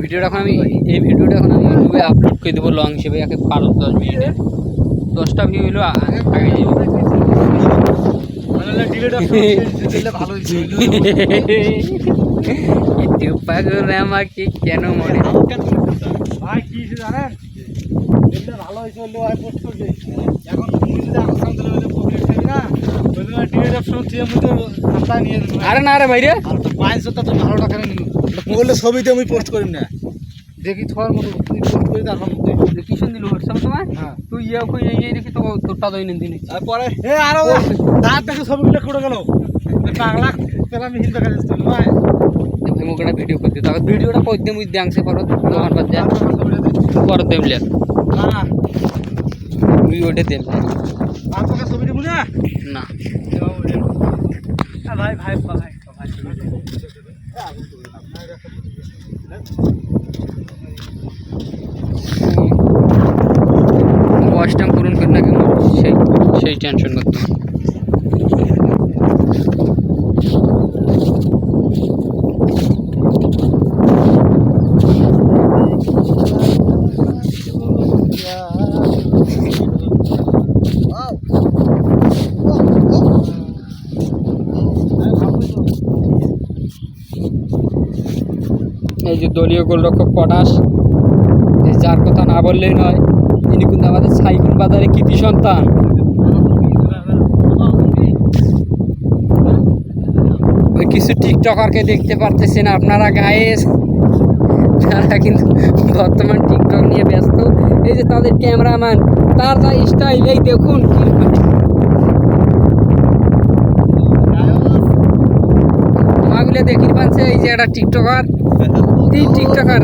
ভিডিওটা এখন আমি ইউটিউবে আপলোড করে দেবো লং হিসেবে, একে 10 মিনিটের 10টা ভিউ হলো আগে যাবে। ইউটিউব পাগল আমাকে কেন মনে ভাই কি জানেন, ভালো হয়েছে বললে ভাই পোস্ট করবে। এখন তুমি যদি আমার সামনে প্রবলেম থাকি না, ডিলেট অপশন দিয়ে আমি তো আমরা নিয়ে দেবো। আরে না রে ভাই রে, আর তো 500টা তো 12 টাকা নিল। মোবাইলে ছবিতে আমি পোস্ট করি না, দেখি তোমার মতো তুমি পোস্ট করে তারপর কিষণ দিল হোয়াটসঅ্যাপ তোমার। হ্যাঁ তুই ইয়ে কই এই দেখি তো তোরটা দই নিন দিন। তারপরে এ আরো দাঁত দেখে ছবিগুলো করে গেল পাগলা পেলা আমি হিন্দা কাজ করতে ভাই। ভাই মুখটা ভিডিও করতে, তবে ভিডিওটা কই দেম উইদ আংশে করো দোকান বাদ যা কর দেম লে না তুই ওটা দেম আর তো ছবি দেব না না। ভাই ভাই ভাই ওয়াশ টাইম পূরণ করি না কেন সেই টেনশন করতাম। এই যে দলীয় গোলরক্ষক পটাশ, যার কথা না বললেই নয়, তিনি কিন্তু আমাদের সাইকুন বাজারে কৃতি সন্তান। ওই কিছু টিকটকারকে দেখতে পারতেছেন আপনারা গায়েস, তারা কিন্তু বর্তমান টিকটক নিয়ে ব্যস্ত। এই যে তাদের ক্যামেরাম্যান, তার যা স্টাইল, এই দেখুন তোমাগুলো দেখি পাচ্ছে। এই যে একটা টিকটকার, এই টিকটকার